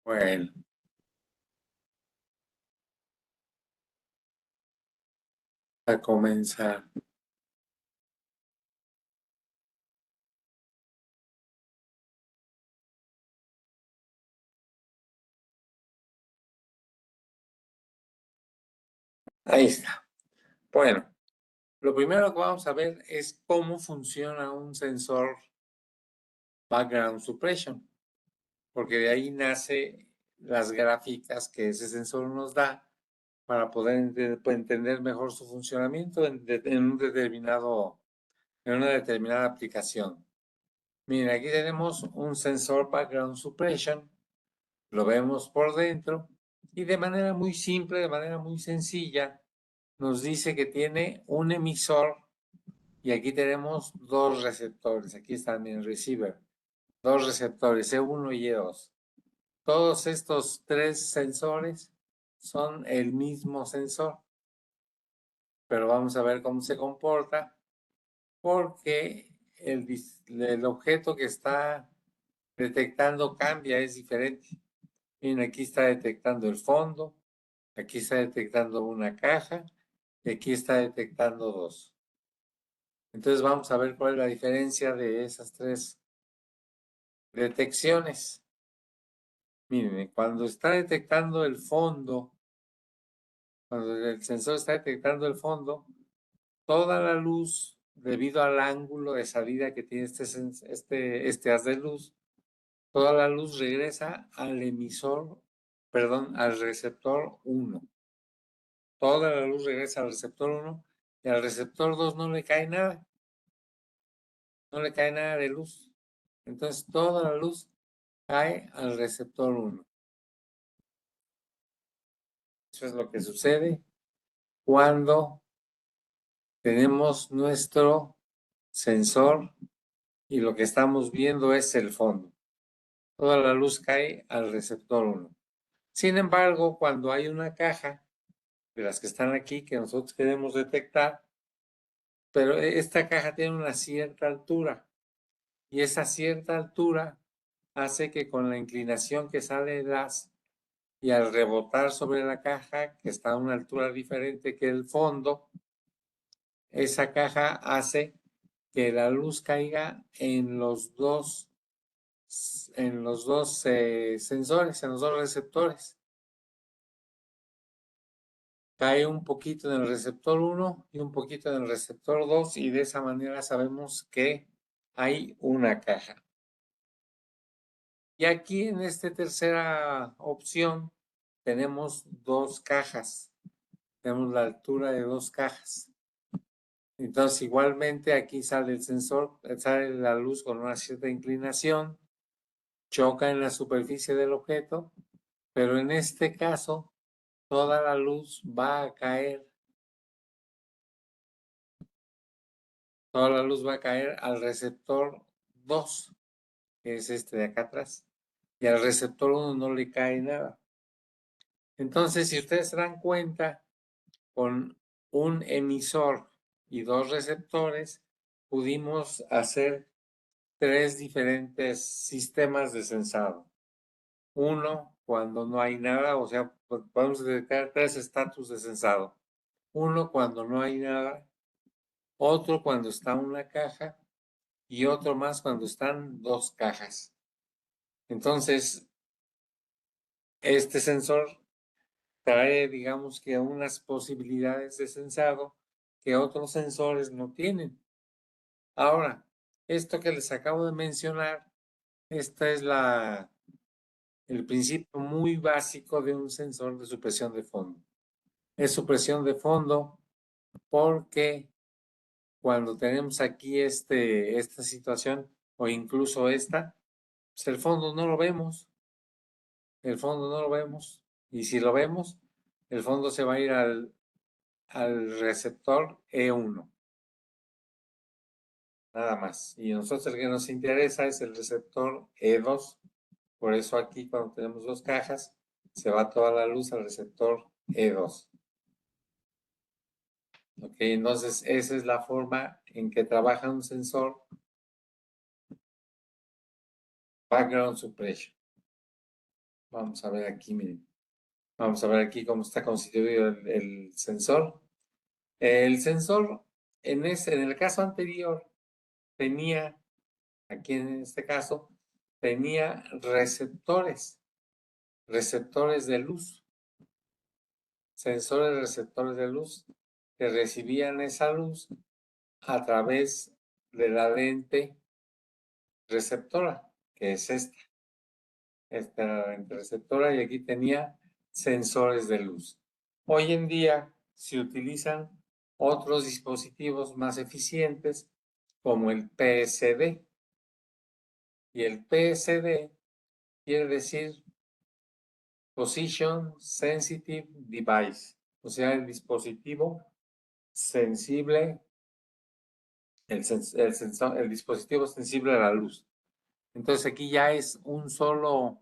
Bueno, a comenzar. Ahí está. Bueno, lo primero que vamos a ver es cómo funciona un sensor background suppression, porque de ahí nace las gráficas que ese sensor nos da para poder entender mejor su funcionamiento en una determinada aplicación. Miren, aquí tenemos un sensor background suppression, lo vemos por dentro y de manera muy simple, de manera muy sencilla, nos dice que tiene un emisor y aquí tenemos dos receptores. Aquí están en receiver. Dos receptores, E1 y E2. Todos estos tres sensores son el mismo sensor, pero vamos a ver cómo se comporta porque el objeto que está detectando cambia, es diferente. Miren, aquí está detectando el fondo, aquí está detectando una caja y aquí está detectando dos. Entonces vamos a ver cuál es la diferencia de esas tres detecciones. Miren, cuando está detectando el fondo, cuando el sensor está detectando el fondo, toda la luz, debido al ángulo de salida que tiene este haz de luz, toda la luz regresa al emisor, perdón, al receptor 1. Toda la luz regresa al receptor 1 y al receptor 2 no le cae nada. No le cae nada de luz. Entonces toda la luz cae al receptor 1. Eso es lo que sucede cuando tenemos nuestro sensor y lo que estamos viendo es el fondo. Toda la luz cae al receptor 1. Sin embargo, cuando hay una caja de las que están aquí que nosotros queremos detectar, pero esta caja tiene una cierta altura y esa cierta altura hace que con la inclinación que sale el haz y al rebotar sobre la caja, que está a una altura diferente que el fondo, esa caja hace que la luz caiga en los dos sensores, en los dos receptores. Cae un poquito en el receptor 1 y un poquito en el receptor 2 y de esa manera sabemos que hay una caja. Y aquí en esta tercera opción tenemos dos cajas. Tenemos la altura de dos cajas. Entonces igualmente aquí sale el sensor, sale la luz con una cierta inclinación, choca en la superficie del objeto, pero en este caso toda la luz va a caer, toda la luz va a caer al receptor 2, que es este de acá atrás, y al receptor 1 no le cae nada. Entonces, si ustedes se dan cuenta, con un emisor y dos receptores, pudimos hacer tres diferentes sistemas de sensado. Uno, cuando no hay nada, o sea, podemos detectar tres estatus de sensado. Uno, cuando no hay nada. Otro, cuando está una caja. Y otro más cuando están dos cajas. Entonces, este sensor trae, digamos que unas posibilidades de sensado que otros sensores no tienen. Ahora, esto que les acabo de mencionar, esta es el principio muy básico de un sensor de supresión de fondo. Es supresión de fondo porque cuando tenemos aquí esta situación o incluso esta, pues el fondo no lo vemos. El fondo no lo vemos. Y si lo vemos, el fondo se va a ir al receptor E1. Nada más. Y a nosotros el que nos interesa es el receptor E2. Por eso aquí cuando tenemos dos cajas, se va toda la luz al receptor E2. Ok, entonces esa es la forma en que trabaja un sensor background suppression. Vamos a ver aquí, miren. Vamos a ver aquí cómo está constituido el sensor. El sensor, en el caso anterior, tenía, aquí en este caso, tenía receptores de luz, sensores receptores de luz que recibían esa luz a través de la lente receptora, que es esta. Esta era la lente receptora y aquí tenía sensores de luz. Hoy en día se utilizan otros dispositivos más eficientes como el PSD. Y el PSD quiere decir Position Sensitive Device, o sea, el dispositivo sensible, el dispositivo sensible a la luz. Entonces aquí ya es un solo,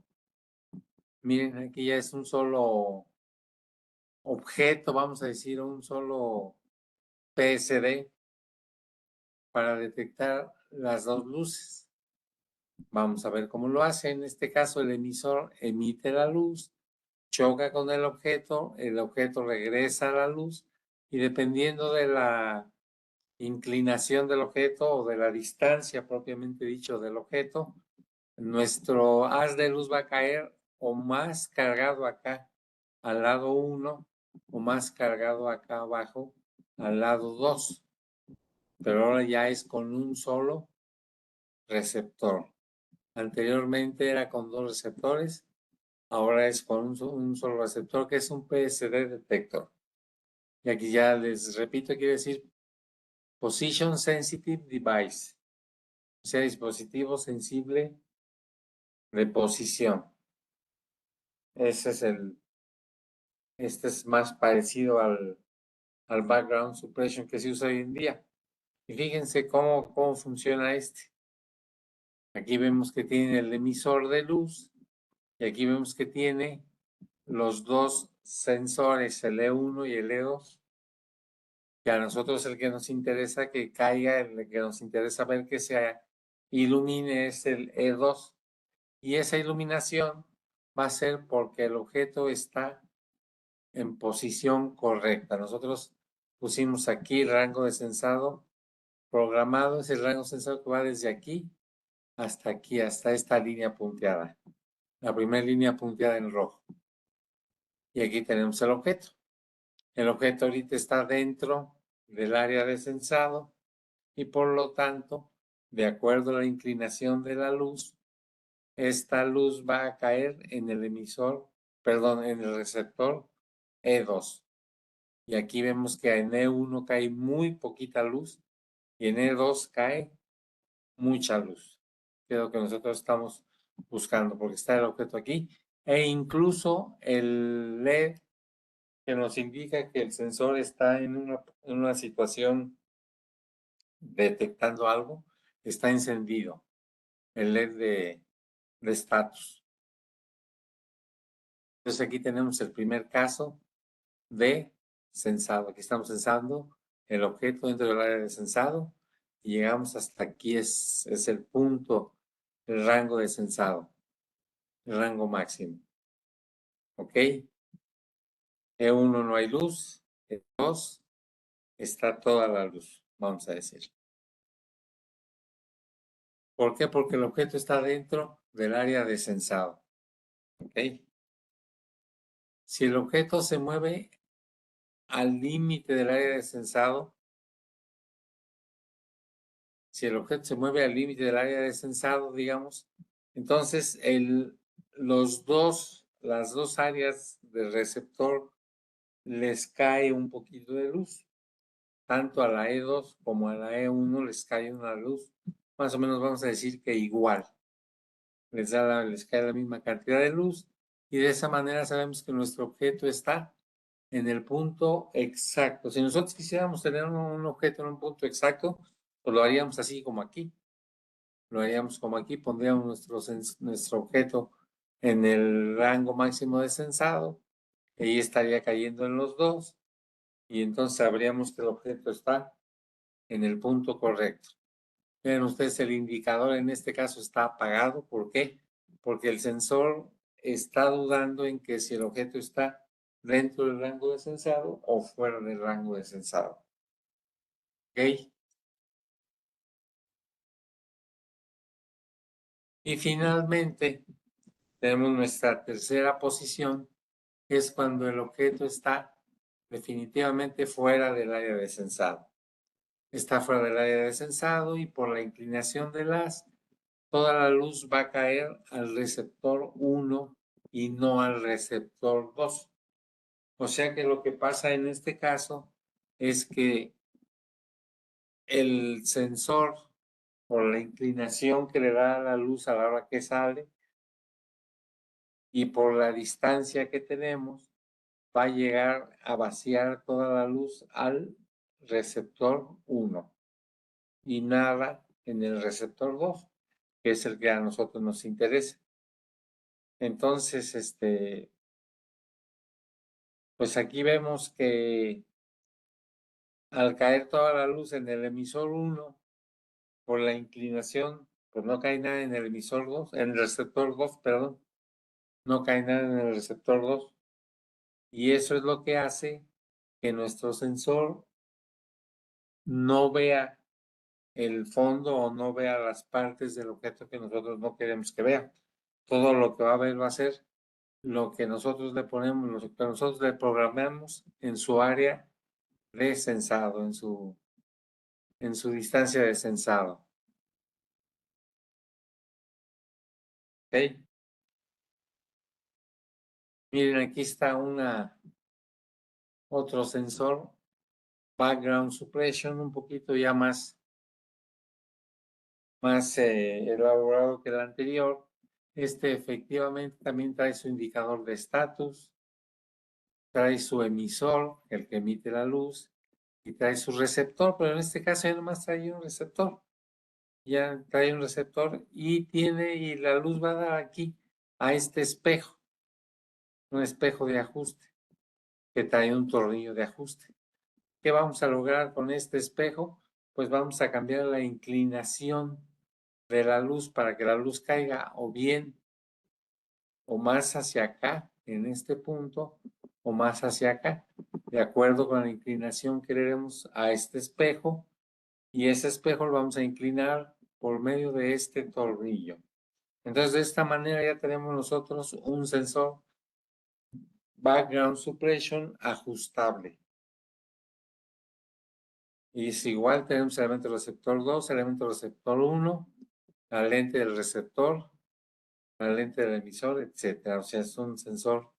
miren, aquí ya es un solo objeto, vamos a decir, un solo PSD para detectar las dos luces. Vamos a ver cómo lo hace. En este caso, el emisor emite la luz, choca con el objeto regresa a la luz y dependiendo de la inclinación del objeto o de la distancia propiamente dicho del objeto, nuestro haz de luz va a caer o más cargado acá al lado 1 o más cargado acá abajo al lado 2. Pero ahora ya es con un solo receptor. Anteriormente era con dos receptores, ahora es con un solo receptor que es un PSD detector. Y aquí ya les repito, quiere decir Position Sensitive Device, o sea, dispositivo sensible de posición. Este es más parecido al background suppression que se usa hoy en día. Y fíjense cómo funciona este. Aquí vemos que tiene el emisor de luz y aquí vemos que tiene los dos sensores, el E1 y el E2, que a nosotros el que nos interesa que caiga, el que nos interesa ver que se ilumine es el E2. Y esa iluminación va a ser porque el objeto está en posición correcta. Nosotros pusimos aquí el rango de sensado programado, es el rango de sensado que va desde aquí, hasta esta línea punteada. La primera línea punteada en rojo. Y aquí tenemos el objeto. El objeto ahorita está dentro del área de sensado y por lo tanto, de acuerdo a la inclinación de la luz, esta luz va a caer en el en el receptor E2. Y aquí vemos que en E1 cae muy poquita luz y en E2 cae mucha luz. Que es lo que nosotros estamos buscando porque está el objeto aquí. E incluso el LED que nos indica que el sensor está en una situación detectando algo, está encendido. El LED de status. Entonces aquí tenemos el primer caso de sensado. Aquí estamos sensando el objeto dentro del área de sensado y llegamos hasta aquí, es el punto, el rango de sensado, el rango máximo. ¿Ok? E1 no hay luz, E2 está toda la luz, vamos a decir. ¿Por qué? Porque el objeto está dentro del área de sensado. ¿Ok? Si el objeto se mueve al límite del área de sensado, si el objeto se mueve al límite del área de sensado, digamos, entonces las dos áreas del receptor les cae un poquito de luz. Tanto a la E2 como a la E1 les cae una luz, más o menos vamos a decir que igual. Les cae la misma cantidad de luz y de esa manera sabemos que nuestro objeto está en el punto exacto. Si nosotros quisiéramos tener un objeto en un punto exacto, pues lo haríamos así como aquí. Lo haríamos como aquí, pondríamos nuestro objeto en el rango máximo de sensado, y ahí estaría cayendo en los dos, y entonces sabríamos que el objeto está en el punto correcto. Vean ustedes, el indicador en este caso está apagado. ¿Por qué? Porque el sensor está dudando en que si el objeto está dentro del rango de sensado o fuera del rango de sensado. ¿Ok? Y finalmente, tenemos nuestra tercera posición, que es cuando el objeto está definitivamente fuera del área de sensado. Está fuera del área de sensado y por la inclinación del haz, toda la luz va a caer al receptor 1 y no al receptor 2. O sea que lo que pasa en este caso es que el sensor, por la inclinación que le da la luz a la hora que sale y por la distancia que tenemos, va a llegar a vaciar toda la luz al receptor 1 y nada en el receptor 2, que es el que a nosotros nos interesa. Entonces, pues aquí vemos que al caer toda la luz en el emisor 1, por la inclinación, pues no cae nada en el emisor 2, en el receptor 2, perdón, no cae nada en el receptor 2. Y eso es lo que hace que nuestro sensor no vea el fondo o no vea las partes del objeto que nosotros no queremos que vea. Todo lo que va a ver va a ser lo que nosotros le ponemos, lo que nosotros le programamos en su área de sensado, en su distancia de sensado. ¿Ok? Miren, aquí está otro sensor, background suppression, un poquito ya más elaborado que el anterior. Efectivamente también trae su indicador de estatus, trae su emisor, el que emite la luz, y trae su receptor, pero en este caso ya nomás trae un receptor. Ya trae un receptor y la luz va a dar aquí a este espejo, un espejo de ajuste, que trae un tornillo de ajuste. ¿Qué vamos a lograr con este espejo? Pues vamos a cambiar la inclinación de la luz para que la luz caiga o bien o más hacia acá, en este punto, o más hacia acá, de acuerdo con la inclinación que le demos a este espejo, y ese espejo lo vamos a inclinar por medio de este tornillo. Entonces, de esta manera ya tenemos nosotros un sensor background suppression ajustable. Y es igual, tenemos elemento receptor 2, elemento receptor 1, la lente del receptor, la lente del emisor, etcétera. O sea, es un sensor,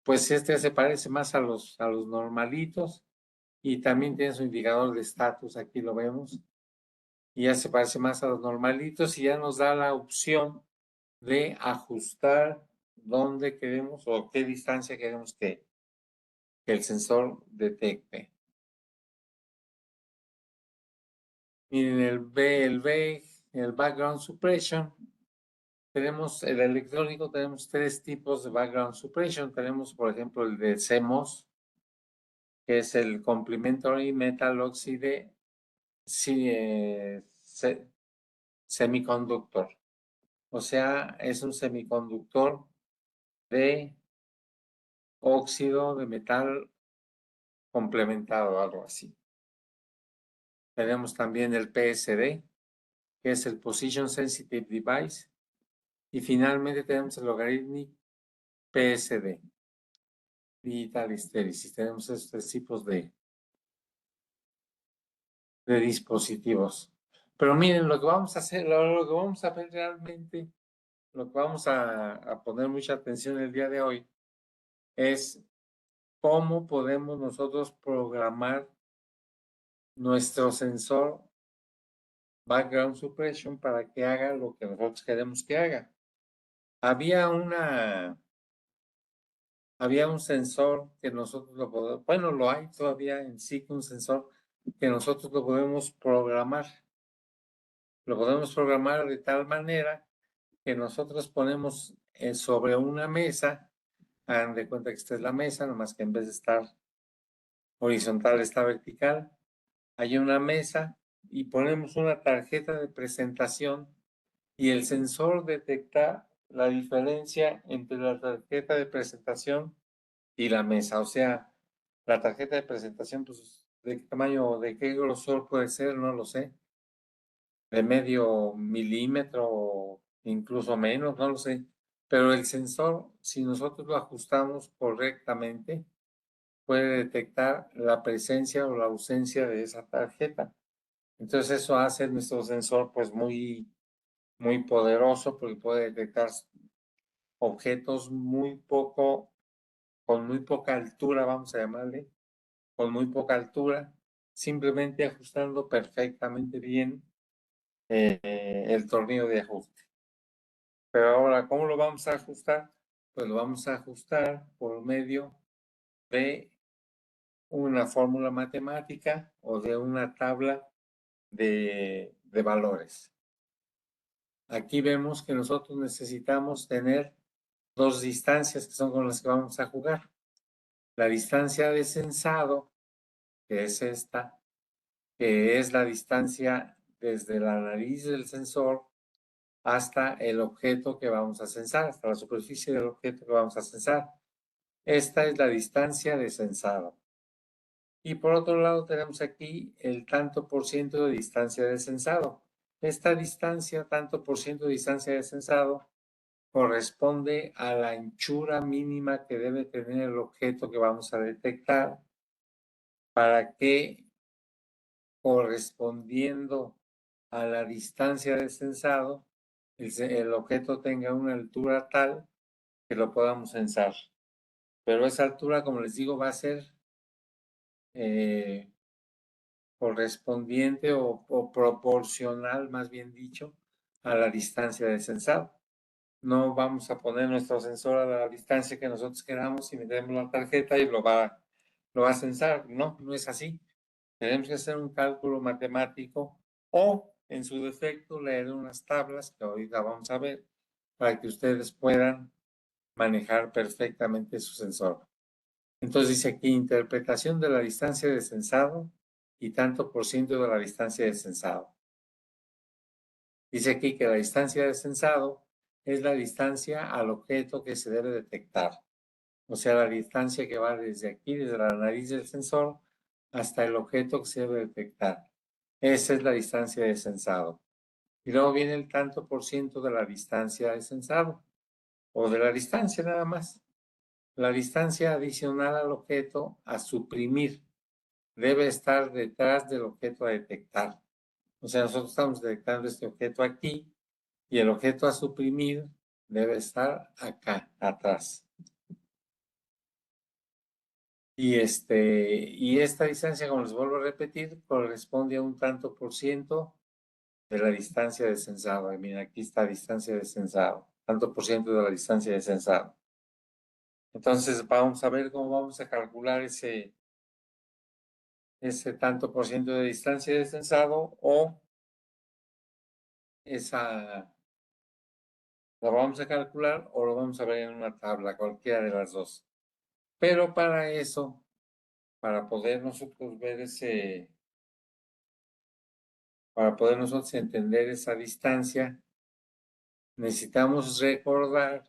pues se parece más a los normalitos y también tiene su indicador de estatus, aquí lo vemos, y ya se parece más a los normalitos y ya nos da la opción de ajustar dónde queremos o qué distancia queremos que el sensor detecte. Miren el background suppression. Tenemos el electrónico, tenemos tres tipos de background suppression. Tenemos, por ejemplo, el de CMOS, que es el Complementary Metal Oxide Semiconductor. O sea, es un semiconductor de óxido de metal complementado, algo así. Tenemos también el PSD, que es el Position Sensitive Device. Y finalmente tenemos el Logarithmic PSD, Digital Hysteresis. Tenemos estos tres tipos de dispositivos. Pero miren, lo que vamos a hacer, lo que vamos a ver realmente, lo que vamos a poner mucha atención el día de hoy es cómo podemos nosotros programar nuestro sensor background suppression para que haga lo que nosotros queremos que haga. Había un sensor que nosotros lo podemos, bueno, lo hay todavía en sí, un sensor que nosotros lo podemos programar. Lo podemos programar de tal manera que nosotros ponemos sobre una mesa, hagan de cuenta que esta es la mesa, nomás que en vez de estar horizontal está vertical, hay una mesa y ponemos una tarjeta de presentación y el sensor detecta la diferencia entre la tarjeta de presentación y la mesa. O sea, la tarjeta de presentación, pues, ¿de qué tamaño o de qué grosor puede ser? No lo sé. De medio milímetro, incluso menos, no lo sé. Pero el sensor, si nosotros lo ajustamos correctamente, puede detectar la presencia o la ausencia de esa tarjeta. Entonces eso hace nuestro sensor pues muy poderoso porque puede detectar objetos con muy poca altura, vamos a llamarle, con muy poca altura, simplemente ajustando perfectamente bien el tornillo de ajuste. Pero ahora, ¿cómo lo vamos a ajustar? Pues lo vamos a ajustar por medio de una fórmula matemática o de una tabla de valores. Aquí vemos que nosotros necesitamos tener dos distancias que son con las que vamos a jugar. La distancia de sensado, que es esta, que es la distancia desde la nariz del sensor hasta el objeto que vamos a sensar, hasta la superficie del objeto que vamos a sensar. Esta es la distancia de sensado. Y por otro lado tenemos aquí el tanto por ciento de distancia de sensado. Esta distancia, tanto por ciento de distancia de sensado, corresponde a la anchura mínima que debe tener el objeto que vamos a detectar para que, correspondiendo a la distancia de sensado, el objeto tenga una altura tal que lo podamos sensar. Pero esa altura, como les digo, va a ser eh, correspondiente o proporcional, más bien dicho, a la distancia de sensado. No vamos a poner nuestro sensor a la distancia que nosotros queramos y metemos la tarjeta y lo va a sensar. No, no es así. Tenemos que hacer un cálculo matemático o, en su defecto, leer unas tablas que ahorita vamos a ver para que ustedes puedan manejar perfectamente su sensor. Entonces dice aquí interpretación de la distancia de sensado y tanto por ciento de la distancia de sensado. Dice aquí que la distancia de sensado es la distancia al objeto que se debe detectar. O sea, la distancia que va desde aquí, desde la nariz del sensor, hasta el objeto que se debe detectar. Esa es la distancia de sensado. Y luego viene el tanto por ciento de la distancia de sensado, o de la distancia nada más. La distancia adicional al objeto a suprimir debe estar detrás del objeto a detectar. O sea, nosotros estamos detectando este objeto aquí y el objeto a suprimir debe estar acá, atrás. Y esta distancia, como les vuelvo a repetir, corresponde a un tanto por ciento de la distancia de sensado. Y miren, aquí está distancia de sensado, tanto por ciento de la distancia de sensado. Entonces vamos a ver cómo vamos a calcular ese tanto por ciento de distancia de sensado o esa, la vamos a calcular o lo vamos a ver en una tabla, cualquiera de las dos. Pero para eso, para poder nosotros ver para poder nosotros entender esa distancia, necesitamos recordar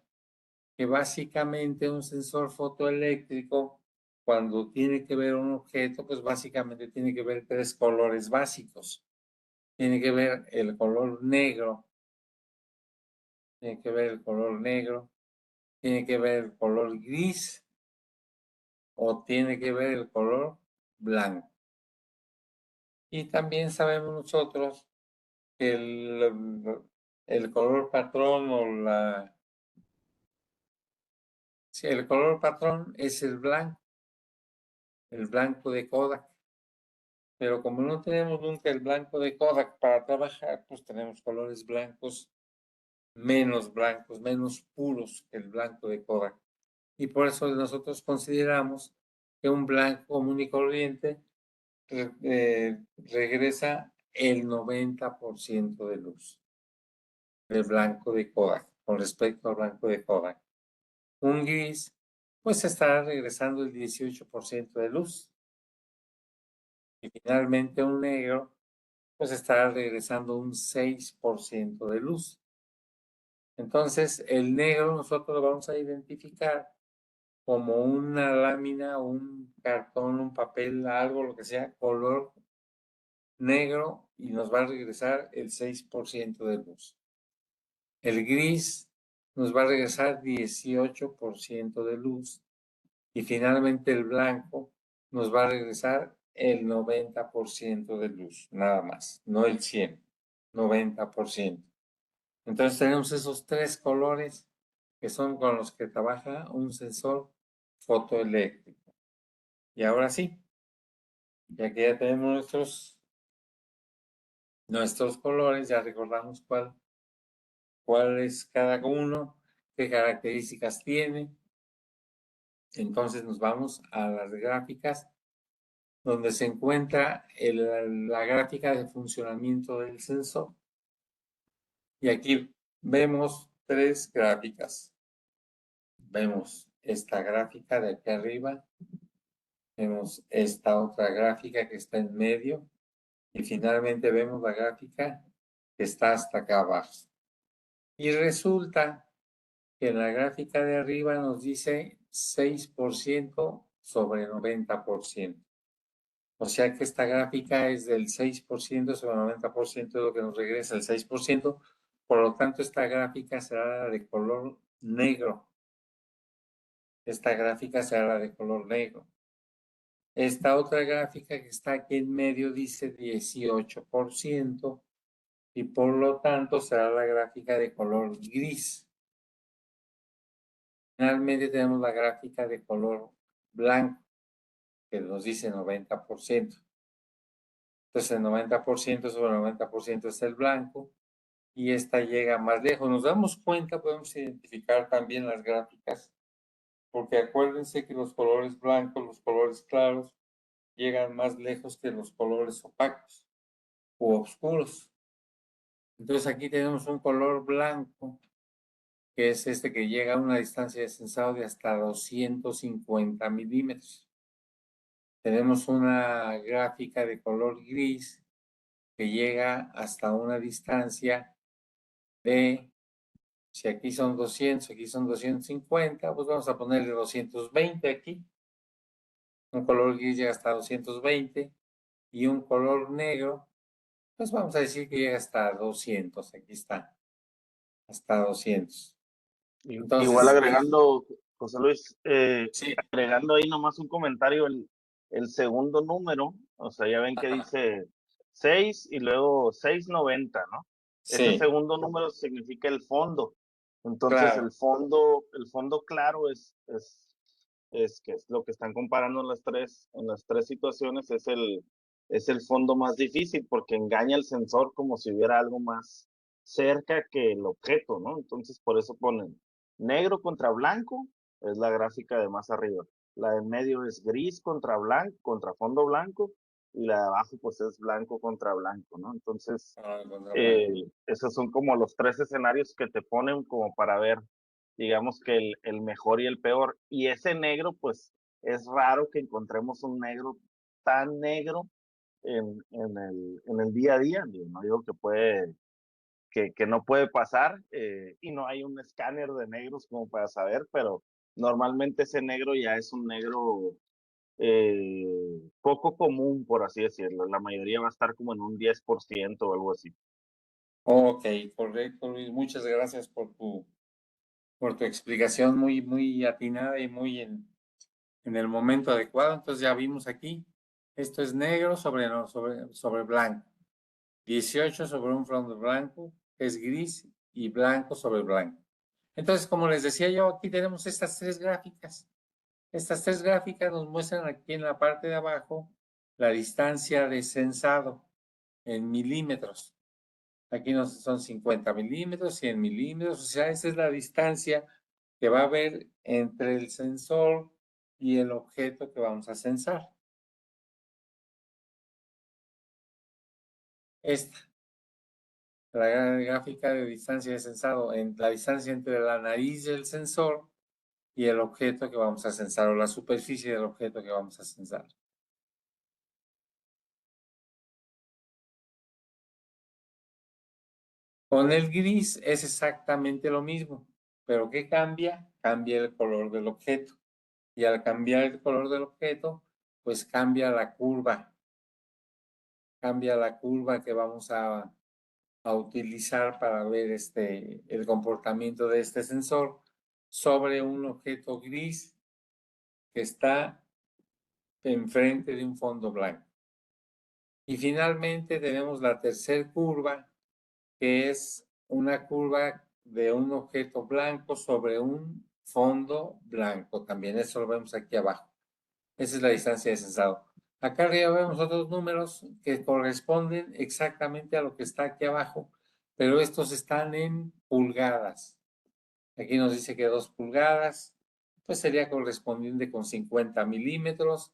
que básicamente un sensor fotoeléctrico, cuando tiene que ver un objeto, pues básicamente tiene que ver tres colores básicos. Tiene que ver el color negro, tiene que ver el color negro, tiene que ver el color gris o tiene que ver el color blanco. Y también sabemos nosotros que el color patrón o sí, el color patrón es el blanco de Kodak. Pero como no tenemos nunca el blanco de Kodak para trabajar, pues tenemos colores blancos, menos puros que el blanco de Kodak. Y por eso nosotros consideramos que un blanco común y corriente regresa el 90% de luz del blanco de Kodak con respecto al blanco de Kodak. Un gris, pues estará regresando el 18% de luz. Y finalmente un negro, pues estará regresando un 6% de luz. Entonces, el negro nosotros lo vamos a identificar como una lámina, un cartón, un papel, algo, lo que sea, color negro, y nos va a regresar el 6% de luz. El gris nos va a regresar 18% de luz. Y finalmente el blanco nos va a regresar el 90% de luz, nada más, no el 100, 90%. Entonces tenemos esos tres colores que son con los que trabaja un sensor fotoeléctrico. Y ahora sí, ya que ya tenemos nuestros colores, ya recordamos cuál es cada uno, qué características tiene. Entonces nos vamos a las gráficas donde se encuentra la gráfica de funcionamiento del sensor. Y aquí vemos tres gráficas. Vemos esta gráfica de aquí arriba, vemos esta otra gráfica que está en medio y finalmente vemos la gráfica que está hasta acá abajo. Y resulta que la gráfica de arriba nos dice 6% sobre 90%. O sea que esta gráfica es del 6% sobre 90% de lo que nos regresa el 6%. Por lo tanto, esta gráfica será la de color negro. Esta gráfica será la de color negro. Esta otra gráfica que está aquí en medio dice 18% y por lo tanto será la gráfica de color gris. Finalmente tenemos la gráfica de color blanco que nos dice 90%. Entonces el 90% sobre 90% es el blanco y esta llega más lejos. Nos damos cuenta, podemos identificar también las gráficas, porque acuérdense que los colores blancos, los colores claros, llegan más lejos que los colores opacos u oscuros. Entonces aquí tenemos un color blanco, que es este que llega a una distancia de sensado de hasta 250 milímetros. Tenemos una gráfica de color gris que llega hasta una distancia de, si aquí son 200, aquí son 250, pues vamos a ponerle 220 aquí. Un color gris llega hasta 220 y un color negro, pues vamos a decir que llega hasta 200, aquí está, hasta 200. Igual Entonces, agregando, José Luis, sí, agregando ahí nomás un comentario, el segundo número, o sea, ya ven que dice 6 y luego 690, ¿no? Ese sí, segundo número significa el fondo. Entonces, claro. el fondo claro es que es lo que están comparando en las tres situaciones, es el fondo más difícil porque engaña al sensor como si hubiera algo más cerca que el objeto, ¿no? Entonces, por eso ponen negro contra blanco, es la gráfica de más arriba. La de medio es gris contra blanco, contra fondo blanco, y la de abajo pues es blanco contra blanco, ¿no? Entonces, esos son como los tres escenarios que te ponen como para ver, digamos que el mejor y el peor. Y ese negro, pues es raro que encontremos un negro tan negro en el día a día. No digo que que no puede pasar y no hay un escáner de negros como para saber, pero normalmente ese negro ya es un negro poco común, por así decirlo. La mayoría va a estar como en un 10% o algo así. Ok, correcto, Luis. Muchas gracias por tu explicación muy atinada y muy en el momento adecuado. Entonces ya vimos aquí, esto es negro sobre blanco. 18 sobre un fondo blanco, es gris y blanco sobre blanco. Entonces, como les decía yo, aquí tenemos estas tres gráficas. Estas tres gráficas nos muestran aquí en la parte de abajo la distancia de sensado en milímetros. Aquí son 50 milímetros, 100 milímetros, o sea, esa es la distancia que va a haber entre el sensor y el objeto que vamos a sensar. Esta, la gráfica de distancia de sensado, en la distancia entre la nariz del sensor y el objeto que vamos a sensar, o la superficie del objeto que vamos a sensar. Con el gris es exactamente lo mismo, pero ¿qué cambia? Cambia el color del objeto. Y al cambiar el color del objeto, pues cambia la curva que vamos a utilizar para ver el comportamiento de este sensor sobre un objeto gris que está enfrente de un fondo blanco. Y finalmente tenemos la tercera curva, que es una curva de un objeto blanco sobre un fondo blanco. También eso lo vemos aquí abajo. Esa es la distancia de sensado. Acá arriba vemos otros números que corresponden exactamente a lo que está aquí abajo, pero estos están en pulgadas. Aquí nos dice que 2 pulgadas, pues sería correspondiente con 50 milímetros.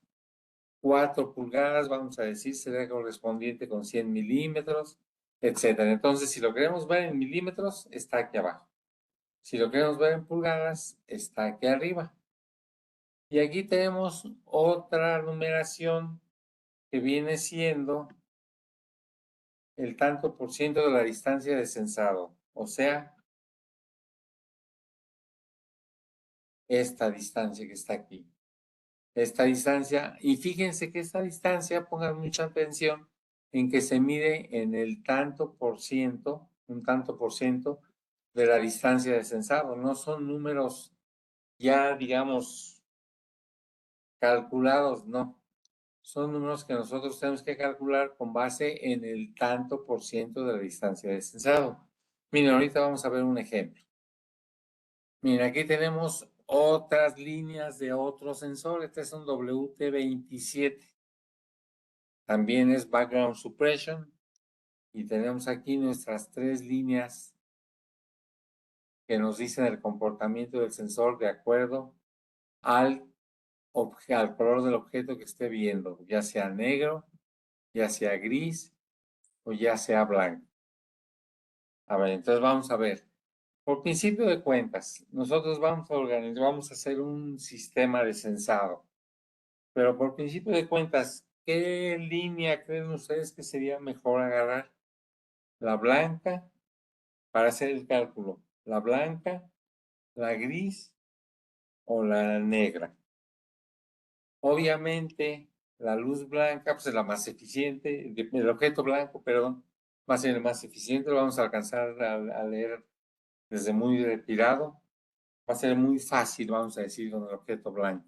4 pulgadas, vamos a decir, sería correspondiente con 100 milímetros, etcétera. Entonces, si lo queremos ver en milímetros, está aquí abajo. Si lo queremos ver en pulgadas, está aquí arriba. Y aquí tenemos otra numeración que viene siendo el tanto por ciento de la distancia de sensado. O sea, esta distancia que está aquí. Esta distancia, y fíjense que esta distancia, pongan mucha atención en que se mide en el tanto por ciento, un tanto por ciento de la distancia de sensado. No son números ya, digamos, calculados, no. Son números que nosotros tenemos que calcular con base en el tanto por ciento de la distancia de sensado. Miren, ahorita vamos a ver un ejemplo. Miren, aquí tenemos otras líneas de otro sensor. Este es un WT27. También es background suppression. Y tenemos aquí nuestras 3 líneas que nos dicen el comportamiento del sensor de acuerdo al color del objeto que esté viendo, ya sea negro, ya sea gris o ya sea blanco. A ver, entonces vamos a ver. Por principio de cuentas, nosotros vamos a organizar, vamos a hacer un sistema de sensado. Pero por principio de cuentas, ¿qué línea creen ustedes que sería mejor agarrar? ¿La blanca para hacer el cálculo? ¿La blanca, la gris o la negra? Obviamente, la luz blanca pues, es la más eficiente, el objeto blanco, perdón, va a ser el más eficiente, lo vamos a alcanzar a leer desde muy retirado. Va a ser muy fácil, vamos a decir, con el objeto blanco.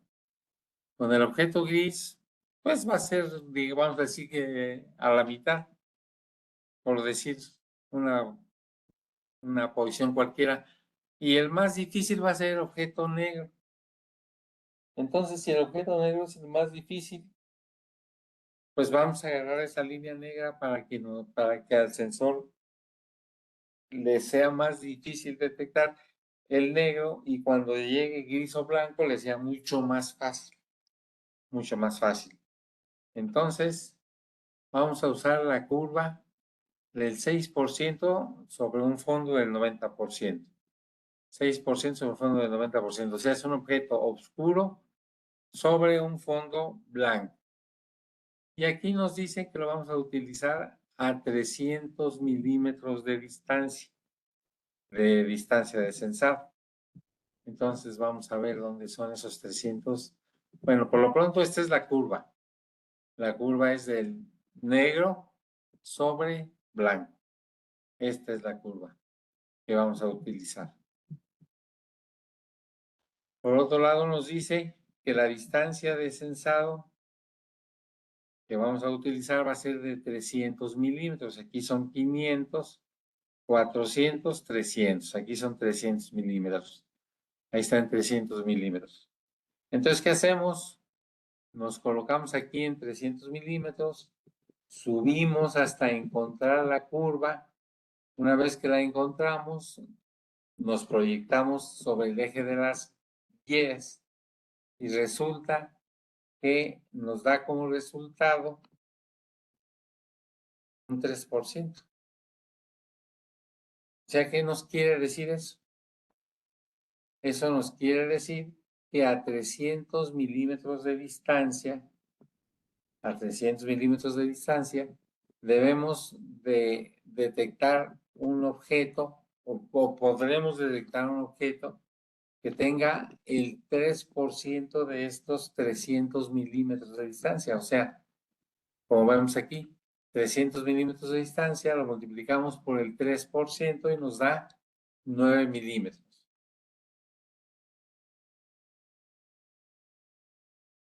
Con el objeto gris, pues va a ser, vamos a decir que a la mitad, por decir una posición cualquiera. Y el más difícil va a ser el objeto negro. Entonces, si el objeto negro es el más difícil, pues vamos a agarrar esa línea negra para que al sensor le sea más difícil detectar el negro y cuando llegue gris o blanco le sea mucho más fácil, mucho más fácil. Entonces, vamos a usar la curva del 6% sobre un fondo del 90%. 6% sobre un fondo del 90%. O sea, es un objeto oscuro sobre un fondo blanco. Y aquí nos dice que lo vamos a utilizar a 300 milímetros de distancia de sensado. Entonces vamos a ver dónde son esos 300. Bueno, por lo pronto esta es la curva. La curva es del negro sobre blanco. Esta es la curva que vamos a utilizar. Por otro lado nos dice que la distancia de sensado que vamos a utilizar va a ser de 300 milímetros. Aquí son 500, 400, 300. Aquí son 300 milímetros. Ahí están 300 milímetros. Entonces, ¿qué hacemos? Nos colocamos aquí en 300 milímetros, subimos hasta encontrar la curva. Una vez que la encontramos, nos proyectamos sobre el eje de las Y y resulta que nos da como resultado un 3%. O sea, ¿qué nos quiere decir eso? Eso nos quiere decir que a 300 milímetros de distancia, debemos de detectar un objeto o podremos detectar un objeto que tenga el 3% de estos 300 milímetros de distancia. O sea, como vemos aquí, 300 milímetros de distancia, lo multiplicamos por el 3% y nos da 9 milímetros.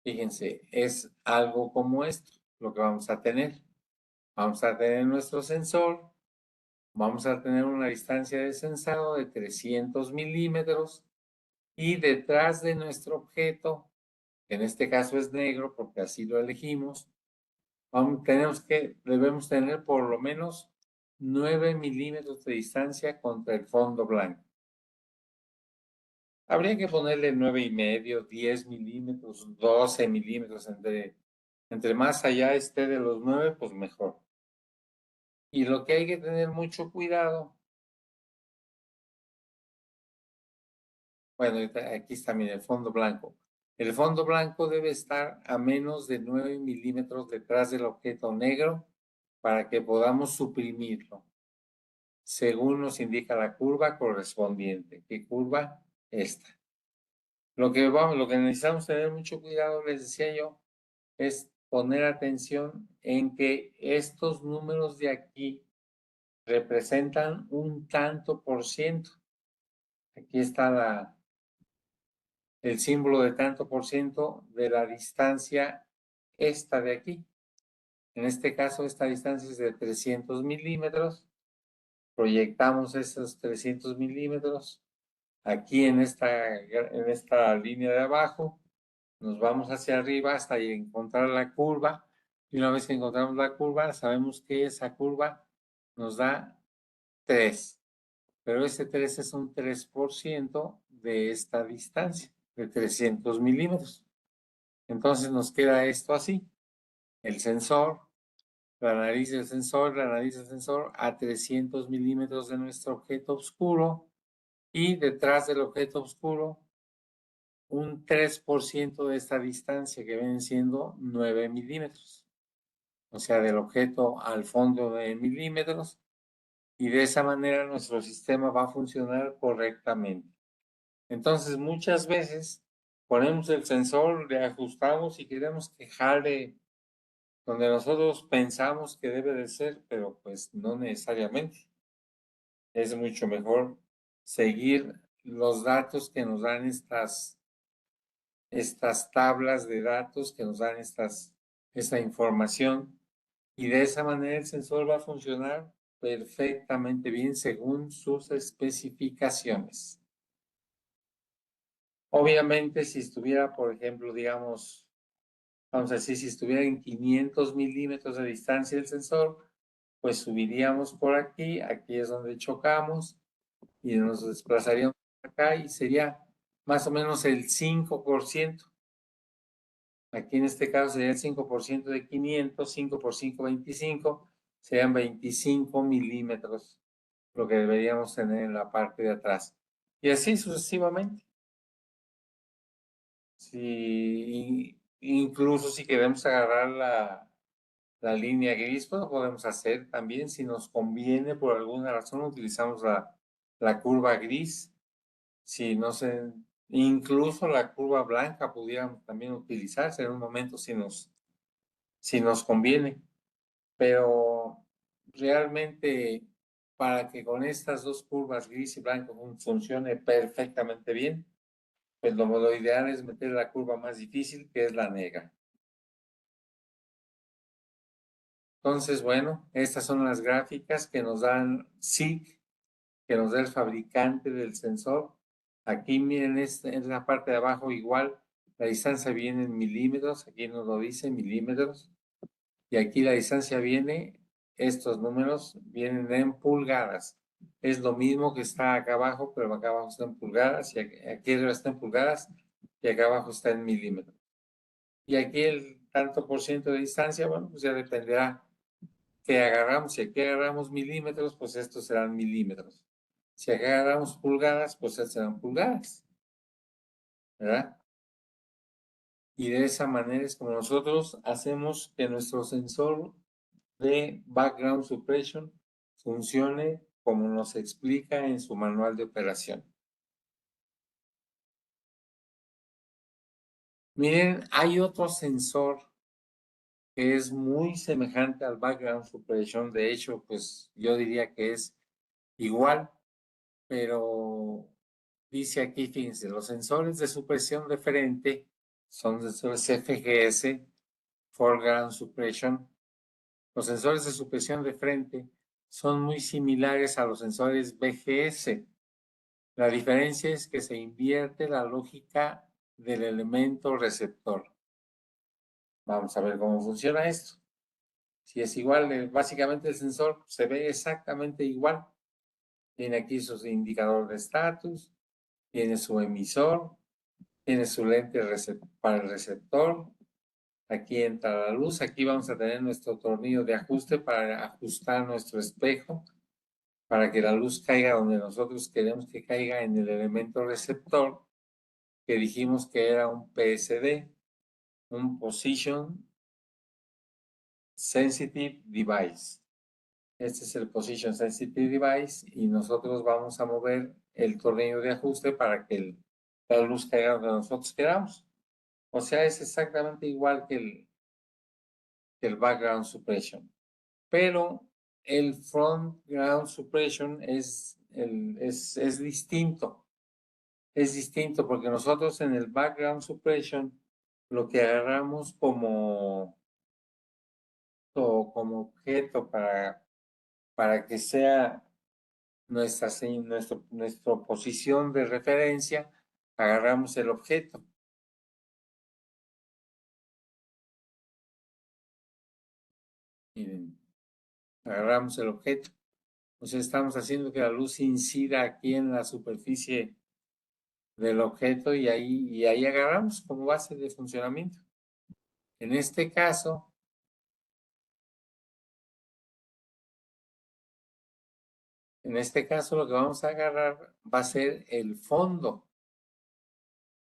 Fíjense, es algo como esto, lo que vamos a tener. Vamos a tener nuestro sensor, vamos a tener una distancia de sensado de 300 milímetros y detrás de nuestro objeto, que en este caso es negro porque así lo elegimos, debemos tener por lo menos 9 milímetros de distancia contra el fondo blanco. Habría que ponerle 9,5, 10 milímetros, 12 milímetros, entre más allá esté de los 9, pues mejor. Y lo que hay que tener mucho cuidado, bueno, aquí está, mire, el fondo blanco. El fondo blanco debe estar a menos de 9 milímetros detrás del objeto negro para que podamos suprimirlo, según nos indica la curva correspondiente. ¿Qué curva? Esta. Lo que necesitamos tener mucho cuidado, les decía yo, es poner atención en que estos números de aquí representan un tanto por ciento. Aquí está el símbolo de tanto por ciento de la distancia esta de aquí. En este caso, esta distancia es de 300 milímetros. Proyectamos esos 300 milímetros aquí en esta línea de abajo. Nos vamos hacia arriba hasta encontrar la curva. Y una vez que encontramos la curva, sabemos que esa curva nos da 3. Pero ese 3 es un 3% de esta distancia, de 300 milímetros. Entonces nos queda esto así. El sensor, la nariz del sensor, la nariz del sensor a 300 milímetros de nuestro objeto oscuro y detrás del objeto oscuro un 3% de esta distancia que vienen siendo 9 milímetros. O sea, del objeto al fondo de milímetros, y de esa manera nuestro sistema va a funcionar correctamente. Entonces, muchas veces ponemos el sensor, le ajustamos y queremos que jale donde nosotros pensamos que debe de ser, pero pues no necesariamente. Es mucho mejor seguir los datos que nos dan estas tablas de datos, que nos dan esta información, y de esa manera el sensor va a funcionar perfectamente bien según sus especificaciones. Obviamente, si estuviera, por ejemplo, digamos, vamos a decir, si estuviera en 500 milímetros de distancia el sensor, pues subiríamos por aquí, aquí es donde chocamos y nos desplazaríamos acá y sería más o menos el 5%. Aquí en este caso sería el 5% de 500, 5 por 5, 25, serían 25 milímetros lo que deberíamos tener en la parte de atrás. Y así sucesivamente. Si, incluso si queremos agarrar la línea gris, pues lo podemos hacer también. Si nos conviene, por alguna razón, utilizamos la curva gris. Si no sé, incluso la curva blanca pudiéramos también utilizarse en un momento si nos conviene. Pero realmente para que con estas dos curvas gris y blanco funcione perfectamente bien, pues lo ideal es meter la curva más difícil, que es la negra. Entonces, bueno, estas son las gráficas que nos dan SIG, que nos da el fabricante del sensor. Aquí miren, en la parte de abajo igual, la distancia viene en milímetros, aquí nos lo dice milímetros, y aquí la distancia viene, estos números vienen en pulgadas. Es lo mismo que está acá abajo, pero acá abajo está en pulgadas, y aquí arriba está en pulgadas, y acá abajo está en milímetros. Y aquí el tanto por ciento de distancia, bueno, pues ya dependerá que agarramos. Si aquí agarramos milímetros, pues estos serán milímetros. Si aquí agarramos pulgadas, pues estos serán pulgadas. ¿Verdad? Y de esa manera es como nosotros hacemos que nuestro sensor de background suppression funcione como nos explica en su manual de operación. Miren, hay otro sensor que es muy semejante al background suppression. De hecho, pues yo diría que es igual, pero dice aquí, fíjense, los sensores de supresión de frente son sensores FGS, Foreground Suppression. Los sensores de supresión de frente son muy similares a los sensores BGS. La diferencia es que se invierte la lógica del elemento receptor. Vamos a ver cómo funciona esto. Si es igual, básicamente el sensor se ve exactamente igual. Tiene aquí su indicador de estatus, tiene su emisor, tiene su lente para el receptor. Aquí entra la luz. Aquí vamos a tener nuestro tornillo de ajuste para ajustar nuestro espejo, para que la luz caiga donde nosotros queremos que caiga, en el elemento receptor, que dijimos que era un PSD, un Position Sensitive Device. Este es el Position Sensitive Device y nosotros vamos a mover el tornillo de ajuste para que la luz caiga donde nosotros queramos. O sea, es exactamente igual que el Background Suppression. Pero el Front Ground Suppression es distinto. Es distinto porque nosotros en el Background Suppression lo que agarramos como objeto para que sea nuestra posición de referencia, agarramos el objeto. Miren, agarramos el objeto. O sea, estamos haciendo que la luz incida aquí en la superficie del objeto y ahí agarramos como base de funcionamiento. En este caso, lo que vamos a agarrar va a ser el fondo.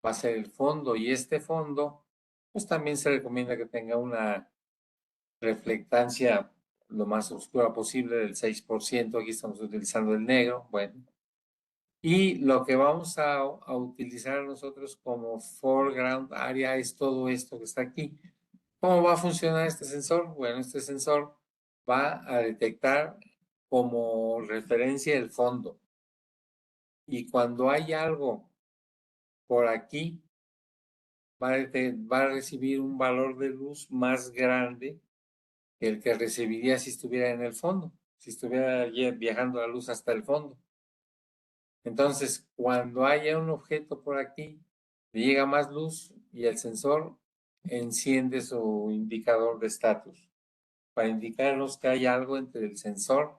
Va a ser el fondo y este fondo, pues también se recomienda que tenga una reflectancia lo más oscura posible del 6%. Aquí estamos utilizando el negro. Bueno. Y lo que vamos a utilizar nosotros como foreground area es todo esto que está aquí. ¿Cómo va a funcionar este sensor? Bueno, este sensor va a detectar como referencia el fondo. Y cuando hay algo por aquí, va a recibir un valor de luz más grande que el que recibiría si estuviera en el fondo, si estuviera viajando la luz hasta el fondo. Entonces, cuando haya un objeto por aquí, le llega más luz y el sensor enciende su indicador de estatus para indicarnos que hay algo entre el sensor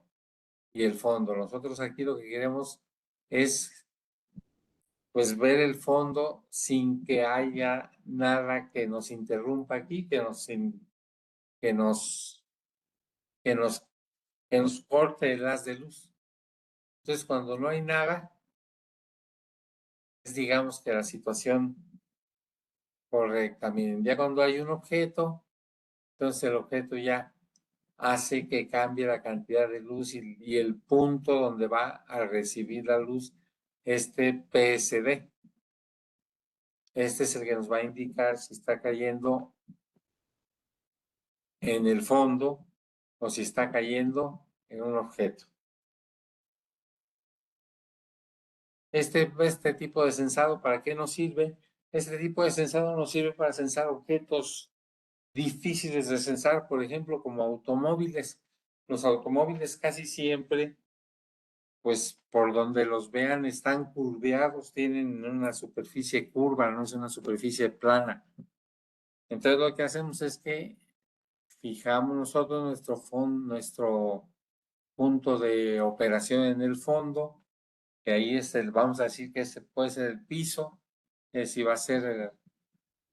y el fondo. Nosotros aquí lo que queremos es pues ver el fondo sin que haya nada que nos interrumpa aquí, que nos, que nos, que nos corte el haz de luz. Entonces, cuando no hay nada, es digamos que la situación correcta. Miren, ya cuando hay un objeto, entonces el objeto ya hace que cambie la cantidad de luz y el punto donde va a recibir la luz, este PSD. Este es el que nos va a indicar si está cayendo en el fondo o si está cayendo en un objeto. Este tipo de sensado, ¿para qué nos sirve? Este tipo de sensado nos sirve para sensar objetos difíciles de sensar, por ejemplo, como automóviles. Los automóviles casi siempre, pues por donde los vean, están curveados, tienen una superficie curva, no es una superficie plana. Entonces lo que hacemos es que fijamos nosotros nuestro punto de operación en el fondo, que ahí es vamos a decir que ese puede ser el piso, si va a ser,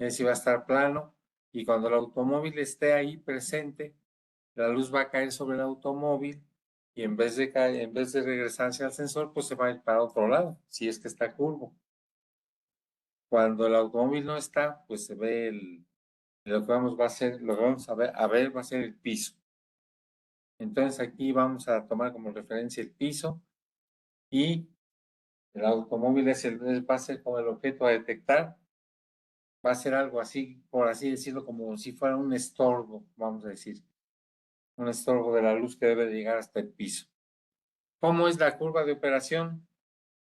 si va a estar plano, y cuando el automóvil esté ahí presente, la luz va a caer sobre el automóvil y en vez de regresarse al sensor, pues se va a ir para otro lado, si es que está curvo. Cuando el automóvil no está, pues se ve lo que vamos a ver va a ser el piso. Entonces aquí vamos a tomar como referencia el piso y el automóvil va a ser como el objeto a detectar. Va a ser algo así, por así decirlo, como si fuera un estorbo, vamos a decir. Un estorbo de la luz que debe de llegar hasta el piso. ¿Cómo es la curva de operación?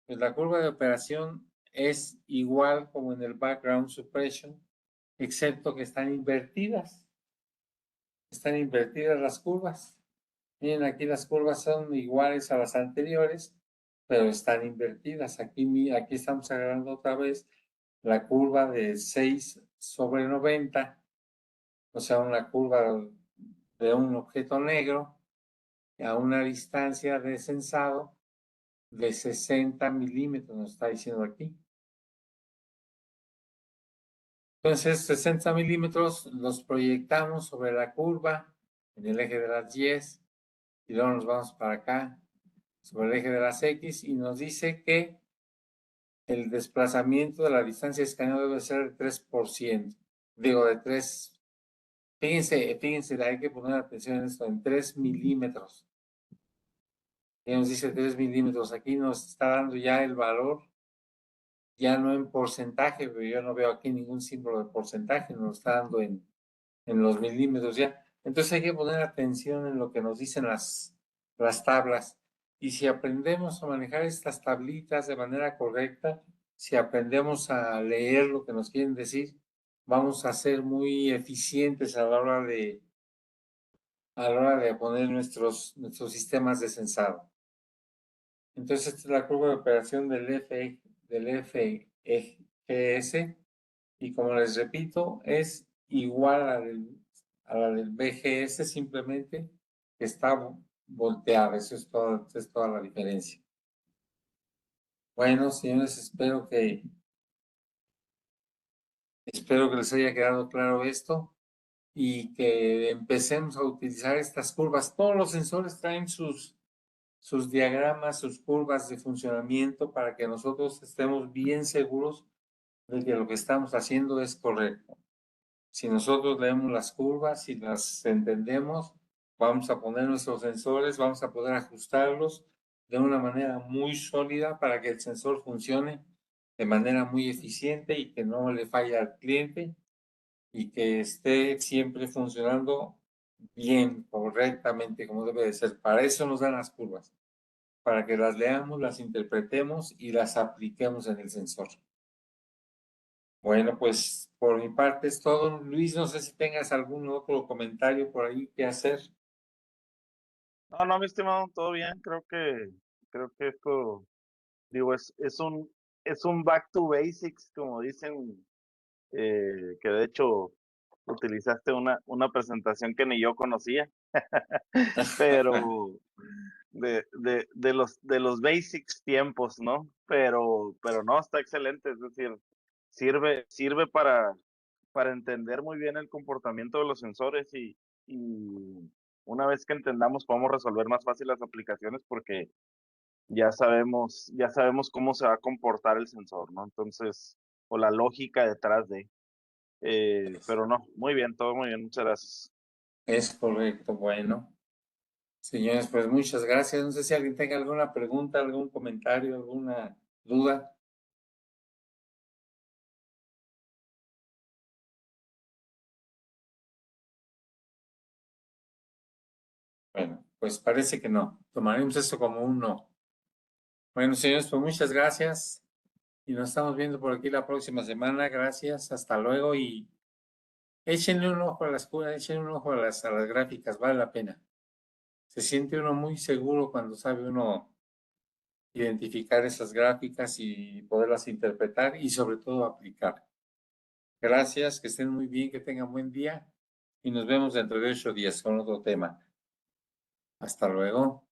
Pues la curva de operación es igual como en el background suppression, excepto que están invertidas. Están invertidas las curvas. Miren, aquí las curvas son iguales a las anteriores, pero están invertidas. Aquí estamos agarrando otra vez la curva de 6/90, o sea, una curva de un objeto negro a una distancia de sensado de 60 milímetros, nos está diciendo aquí. Entonces, 60 milímetros los proyectamos sobre la curva en el eje de las Y y luego nos vamos para acá sobre el eje de las X y nos dice que el desplazamiento de la distancia de escaneo debe ser de 3%. Digo, de 3. Fíjense, hay que poner atención en esto, en 3 milímetros. Y nos dice 3 milímetros. Aquí nos está dando ya el valor, ya no en porcentaje, pero yo no veo aquí ningún símbolo de porcentaje, nos está dando en los milímetros ya. Entonces hay que poner atención en lo que nos dicen las tablas. Y si aprendemos a manejar estas tablitas de manera correcta, si aprendemos a leer lo que nos quieren decir, vamos a ser muy eficientes a la hora de poner nuestros sistemas de sensado. Entonces, esta es la curva de operación del FEGS, y como les repito, es igual a la del BGS, simplemente que está volteada. Eso es toda la diferencia. Bueno, señores, espero que les haya quedado claro esto y que empecemos a utilizar estas curvas. Todos los sensores traen sus diagramas, sus curvas de funcionamiento para que nosotros estemos bien seguros de que lo que estamos haciendo es correcto. Si nosotros leemos las curvas y las entendemos, vamos a poner nuestros sensores, vamos a poder ajustarlos de una manera muy sólida para que el sensor funcione de manera muy eficiente y que no le falle al cliente y que esté siempre funcionando bien, correctamente, como debe de ser. Para eso nos dan las curvas, para que las leamos, las interpretemos y las apliquemos en el sensor. Bueno, pues por mi parte es todo. Luis, no sé si tengas algún otro comentario por ahí que hacer. No, no, mi estimado, todo bien. Creo que esto, digo, es un back to basics, como dicen, que de hecho utilizaste una presentación que ni yo conocía, pero de los basics tiempos, ¿no? Pero no, está excelente, es decir, sirve para entender muy bien el comportamiento de los sensores y una vez que entendamos podemos resolver más fácil las aplicaciones porque ya sabemos cómo se va a comportar el sensor, ¿no? Entonces, o la lógica detrás de. Pero no, muy bien, todo muy bien, muchas gracias. Es correcto, bueno. Señores, pues muchas gracias. No sé si alguien tenga alguna pregunta, algún comentario, alguna duda. Bueno, pues parece que no. Tomaremos esto como un no. Bueno, señores, pues muchas gracias y nos estamos viendo por aquí la próxima semana. Gracias, hasta luego y échenle un ojo a las curas, échenle un ojo a las gráficas, vale la pena. Se siente uno muy seguro cuando sabe uno identificar esas gráficas y poderlas interpretar y sobre todo aplicar. Gracias, que estén muy bien, que tengan buen día y nos vemos dentro de 8 días con otro tema. Hasta luego.